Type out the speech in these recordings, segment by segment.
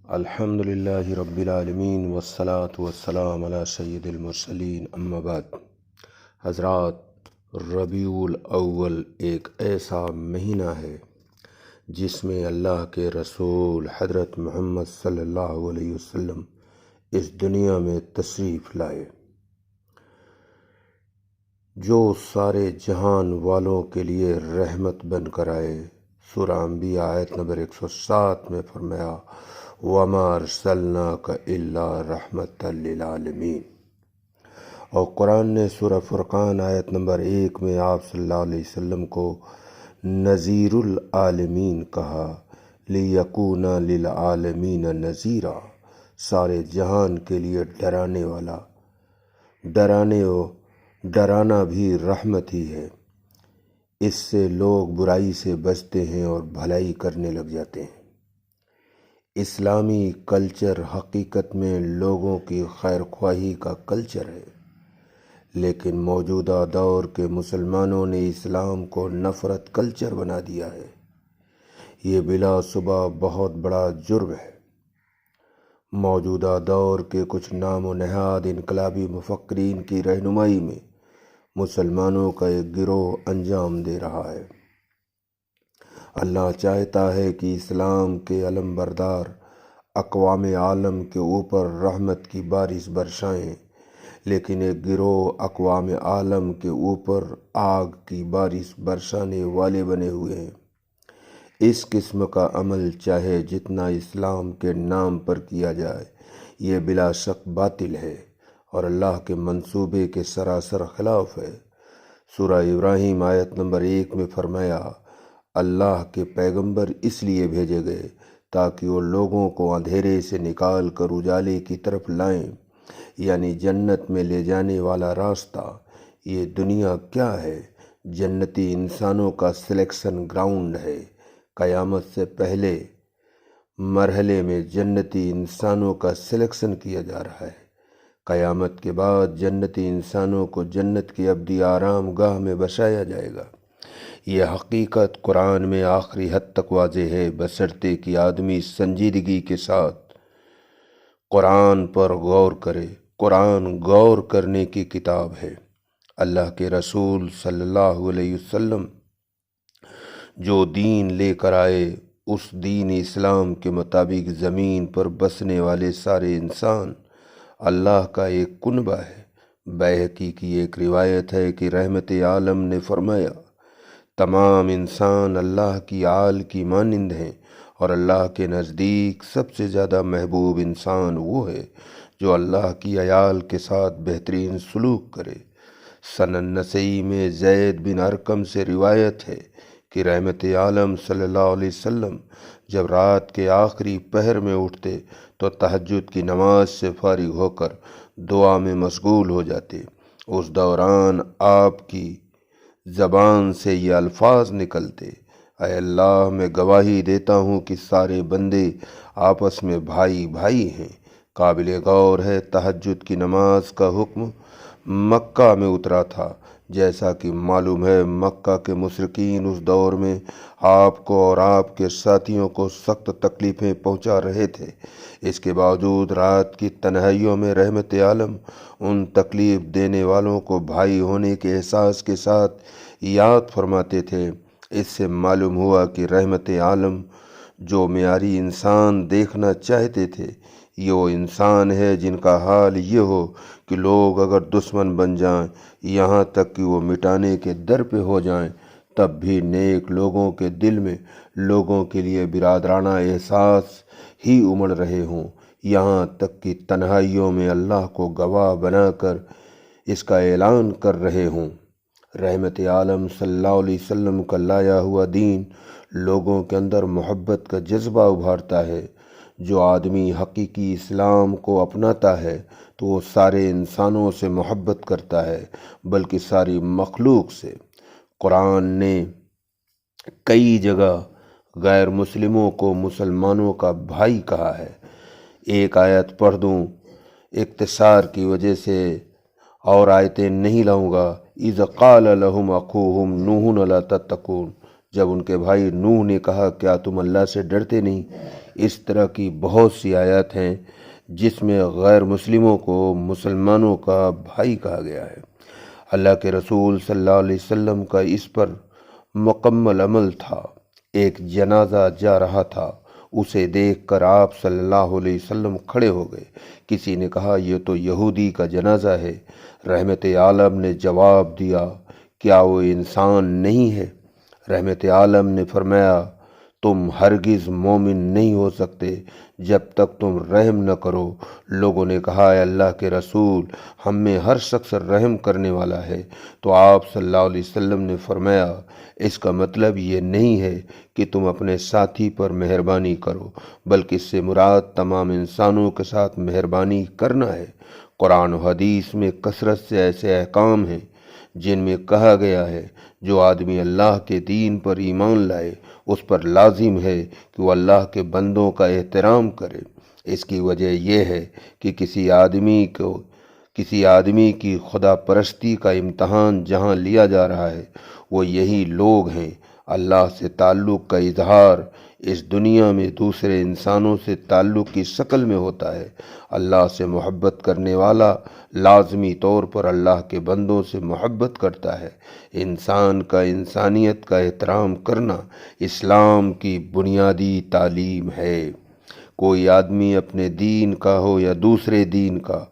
الحمد للہ رب العالمین والصلاة والسلام علی سید المرسلین اما بعد۔ حضرات، ربیع الاول ایک ایسا مہینہ ہے جس میں اللہ کے رسول حضرت محمد صلی اللہ علیہ وسلم اس دنیا میں تشریف لائے، جو سارے جہان والوں کے لیے رحمت بن کر آئے۔ سورہ انبیاء آیت نمبر 107 میں فرمایا وَمَا أَرْسَلْنَاكَ إِلَّا رَحْمَةً لِلْعَالَمِينَ، اور قرآن نے سورہ فرقان آیت نمبر 1 میں آپ صلی اللہ علیہ وسلم کو نذیر العالمین کہا، لِيَكُونَ لِلْعَالَمِينَ نَذِيرًا، سارے جہان کے لیے ڈرانے والا۔ ڈرانا بھی رحمت ہی ہے، اس سے لوگ برائی سے بچتے ہیں اور بھلائی کرنے لگ جاتے ہیں۔ اسلامی کلچر حقیقت میں لوگوں کی خیر خواہی کا کلچر ہے، لیکن موجودہ دور کے مسلمانوں نے اسلام کو نفرت کلچر بنا دیا ہے۔ یہ بلا شبہ بہت بڑا جرم ہے۔ موجودہ دور کے کچھ نام و نہاد انقلابی مفکرین کی رہنمائی میں مسلمانوں کا ایک گروہ انجام دے رہا ہے۔ اللہ چاہتا ہے کہ اسلام کے علم بردار اقوام عالم کے اوپر رحمت کی بارش برسائیں، لیکن ایک گروہ اقوام عالم کے اوپر آگ کی بارش برسانے والے بنے ہوئے ہیں۔ اس قسم کا عمل چاہے جتنا اسلام کے نام پر کیا جائے، یہ بلا شک باطل ہے اور اللہ کے منصوبے کے سراسر خلاف ہے۔ سورہ ابراہیم آیت نمبر 1 میں فرمایا اللہ کے پیغمبر اس لیے بھیجے گئے تاکہ وہ لوگوں کو اندھیرے سے نکال کر اجالے کی طرف لائیں، یعنی جنت میں لے جانے والا راستہ۔ یہ دنیا کیا ہے؟ جنتی انسانوں کا سلیکشن گراؤنڈ ہے۔ قیامت سے پہلے مرحلے میں جنتی انسانوں کا سلیکشن کیا جا رہا ہے۔ قیامت کے بعد جنتی انسانوں کو جنت کی ابدی آرام گاہ میں بسایا جائے گا۔ یہ حقیقت قرآن میں آخری حد تک واضح ہے، بشرطے کہ آدمی سنجیدگی کے ساتھ قرآن پر غور کرے۔ قرآن غور کرنے کی کتاب ہے۔ اللہ کے رسول صلی اللہ علیہ وسلم جو دین لے کر آئے، اس دین اسلام کے مطابق زمین پر بسنے والے سارے انسان اللہ کا ایک کنبہ ہے۔ بیہقی کی ایک روایت ہے کہ رحمت عالم نے فرمایا تمام انسان اللہ کی آل کی مانند ہیں، اور اللہ کے نزدیک سب سے زیادہ محبوب انسان وہ ہے جو اللہ کی عیال کے ساتھ بہترین سلوک کرے۔ سنن نسائی میں زید بن ارقم سے روایت ہے کہ رحمت عالم صلی اللہ علیہ وسلم جب رات کے آخری پہر میں اٹھتے تو تہجد کی نماز سے فارغ ہو کر دعا میں مشغول ہو جاتے۔ اس دوران آپ کی زبان سے یہ الفاظ نکلتے، اے اللہ، میں گواہی دیتا ہوں کہ سارے بندے آپس میں بھائی بھائی ہیں۔ قابل غور ہے تہجد کی نماز کا حکم مکہ میں اترا تھا، جیسا کہ معلوم ہے مکہ کے مشرکین اس دور میں آپ کو اور آپ کے ساتھیوں کو سخت تکلیفیں پہنچا رہے تھے۔ اس کے باوجود رات کی تنہائیوں میں رحمت عالم ان تکلیف دینے والوں کو بھائی ہونے کے احساس کے ساتھ یاد فرماتے تھے۔ اس سے معلوم ہوا کہ رحمت عالم جو معیاری انسان دیکھنا چاہتے تھے، یہ وہ انسان ہے جن کا حال یہ ہو کہ لوگ اگر دشمن بن جائیں، یہاں تک کہ وہ مٹانے کے در پہ ہو جائیں، تب بھی نیک لوگوں کے دل میں لوگوں کے لیے برادرانہ احساس ہی امڑ رہے ہوں، یہاں تک کہ تنہائیوں میں اللہ کو گواہ بنا کر اس کا اعلان کر رہے ہوں۔ رحمت عالم صلی اللہ علیہ وسلم کا لایا ہوا دین لوگوں کے اندر محبت کا جذبہ ابھارتا ہے۔ جو آدمی حقیقی اسلام کو اپناتا ہے تو وہ سارے انسانوں سے محبت کرتا ہے، بلکہ ساری مخلوق سے۔ قرآن نے کئی جگہ غیر مسلموں کو مسلمانوں کا بھائی کہا ہے۔ ایک آیت پڑھ دوں، اختصار کی وجہ سے اور آیتیں نہیں لاؤں گا۔ اِذْ قَالَ لَهُمْ أَخُوهُمْ نُوحٌ أَلَا تَتَّقُونَ، جب ان کے بھائی نوح نے کہا کیا تم اللہ سے ڈرتے نہیں؟ اس طرح کی بہت سی آیات ہیں جس میں غیر مسلموں کو مسلمانوں کا بھائی کہا گیا ہے۔ اللہ کے رسول صلی اللہ علیہ وسلم کا اس پر مکمل عمل تھا۔ ایک جنازہ جا رہا تھا، اسے دیکھ کر آپ صلی اللہ علیہ وسلم کھڑے ہو گئے۔ کسی نے کہا یہ تو یہودی کا جنازہ ہے۔ رحمت عالم نے جواب دیا کیا وہ انسان نہیں ہے؟ رحمت عالم نے فرمایا تم ہرگز مومن نہیں ہو سکتے جب تک تم رحم نہ کرو۔ لوگوں نے کہا اے اللہ کے رسول ہم میں ہر شخص رحم کرنے والا ہے۔ تو آپ صلی اللہ علیہ وسلم نے فرمایا اس کا مطلب یہ نہیں ہے کہ تم اپنے ساتھی پر مہربانی کرو، بلکہ اس سے مراد تمام انسانوں کے ساتھ مہربانی کرنا ہے۔ قرآن و حدیث میں کثرت سے ایسے احکام ہیں جن میں کہا گیا ہے جو آدمی اللہ کے دین پر ایمان لائے اس پر لازم ہے کہ وہ اللہ کے بندوں کا احترام کرے۔ اس کی وجہ یہ ہے کہ کسی آدمی کی خدا پرستی کا امتحان جہاں لیا جا رہا ہے وہ یہی لوگ ہیں۔ اللہ سے تعلق کا اظہار اس دنیا میں دوسرے انسانوں سے تعلق کی شکل میں ہوتا ہے۔ اللہ سے محبت کرنے والا لازمی طور پر اللہ کے بندوں سے محبت کرتا ہے۔ انسان کا انسانیت کا احترام کرنا اسلام کی بنیادی تعلیم ہے۔ کوئی آدمی اپنے دین کا ہو یا دوسرے دین کا،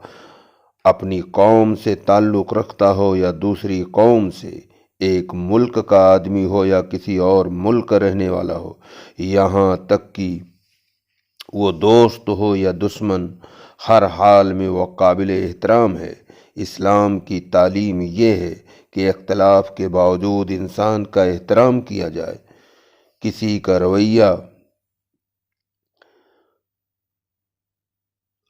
اپنی قوم سے تعلق رکھتا ہو یا دوسری قوم سے، ایک ملک کا آدمی ہو یا کسی اور ملک کا رہنے والا ہو، یہاں تک کہ وہ دوست ہو یا دشمن، ہر حال میں وہ قابل احترام ہے۔ اسلام کی تعلیم یہ ہے کہ اختلاف کے باوجود انسان کا احترام کیا جائے۔ کسی کا رویہ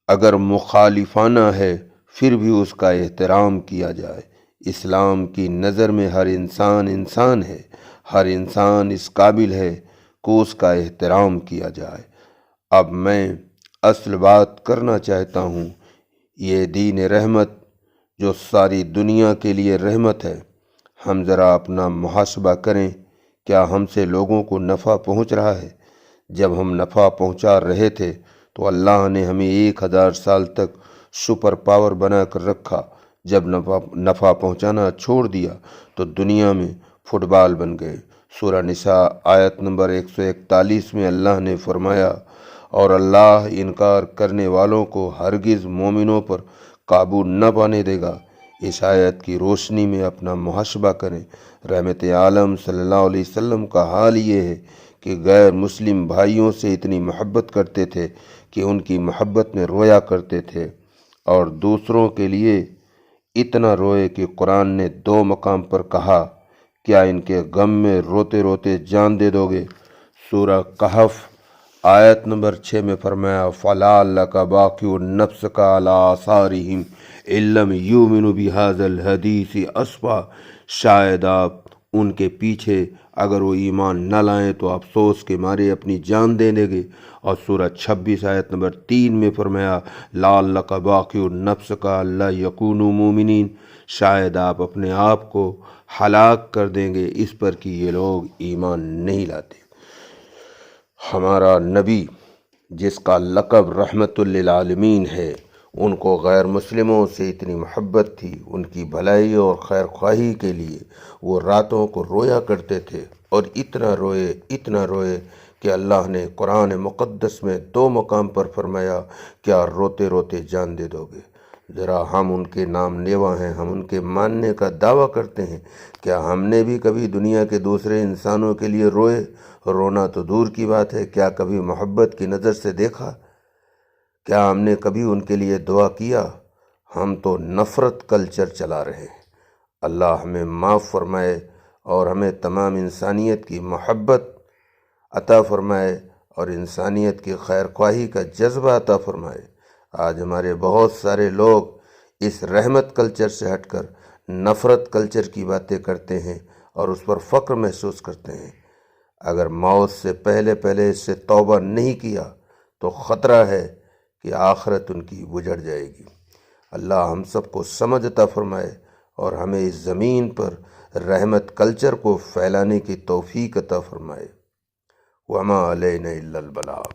اگر مخالفانہ ہے پھر بھی اس کا احترام کیا جائے۔ اسلام کی نظر میں ہر انسان انسان ہے، ہر انسان اس قابل ہے کہ اس کا احترام کیا جائے۔ اب میں اصل بات کرنا چاہتا ہوں، یہ دین رحمت جو ساری دنیا کے لیے رحمت ہے، ہم ذرا اپنا محاسبہ کریں، کیا ہم سے لوگوں کو نفع پہنچ رہا ہے؟ جب ہم نفع پہنچا رہے تھے تو اللہ نے ہمیں 1000 سال تک سپر پاور بنا کر رکھا۔ جب نفع پہنچانا چھوڑ دیا تو دنیا میں فٹ بال بن گئے۔ سورہ نساء آیت نمبر 141 میں اللہ نے فرمایا اور اللہ انکار کرنے والوں کو ہرگز مومنوں پر قابو نہ پانے دے گا۔ اس آیت کی روشنی میں اپنا محاسبہ کریں۔ رحمت عالم صلی اللہ علیہ وسلم کا حال یہ ہے کہ غیر مسلم بھائیوں سے اتنی محبت کرتے تھے کہ ان کی محبت میں رویا کرتے تھے، اور دوسروں کے لیے اتنا روئے کہ قرآن نے 2 مقام پر کہا کیا ان کے غم میں روتے روتے جان دے دو گے؟ سورہ کہف آیت نمبر 6 میں فرمایا فَلَعَلَّكَ بَاخِعٌ نَفْسَكَ عَلَىٰ آثَارِهِمْ إِن لَّمْ يُؤْمِنُوا بِهَٰذَا الْحَدِيثِ أَسَفًا، شاید آپ ان کے پیچھے اگر وہ ایمان نہ لائیں تو افسوس کے مارے اپنی جان دے دیں گے۔ اور سورہ 26 آیت نمبر 3 میں فرمایا لَعَلَّكَ بَاخِعٌ نَفْسَكَ أَلَّا يَكُونُوا مُؤْمِنِينَ، شاید آپ اپنے آپ کو ہلاک کر دیں گے اس پر کہ یہ لوگ ایمان نہیں لاتے۔ ہمارا نبی جس کا لقب رحمت للعالمین ہے، ان کو غیر مسلموں سے اتنی محبت تھی، ان کی بھلائی اور خیر خواہی کے لیے وہ راتوں کو رویا کرتے تھے، اور اتنا روئے کہ اللہ نے قرآن مقدس میں 2 مقام پر فرمایا کیا روتے روتے جان دے دو گے؟ ذرا ہم ان کے نام لیوا ہیں، ہم ان کے ماننے کا دعویٰ کرتے ہیں، کیا ہم نے بھی کبھی دنیا کے دوسرے انسانوں کے لیے روئے؟ رونا تو دور کی بات ہے، کیا کبھی محبت کی نظر سے دیکھا؟ کیا ہم نے کبھی ان کے لیے دعا کیا؟ ہم تو نفرت کلچر چلا رہے ہیں۔ اللہ ہمیں معاف فرمائے اور ہمیں تمام انسانیت کی محبت عطا فرمائے اور انسانیت کی خیر خواہی کا جذبہ عطا فرمائے۔ آج ہمارے بہت سارے لوگ اس رحمت کلچر سے ہٹ کر نفرت کلچر کی باتیں کرتے ہیں اور اس پر فخر محسوس کرتے ہیں۔ اگر موت سے پہلے اس سے توبہ نہیں کیا تو خطرہ ہے کہ آخرت ان کی گزر جائے گی۔ اللہ ہم سب کو سمجھ عطا فرمائے اور ہمیں اس زمین پر رحمت کلچر کو پھیلانے کی توفیق عطا فرمائے۔ وما علینا الا البلاغ۔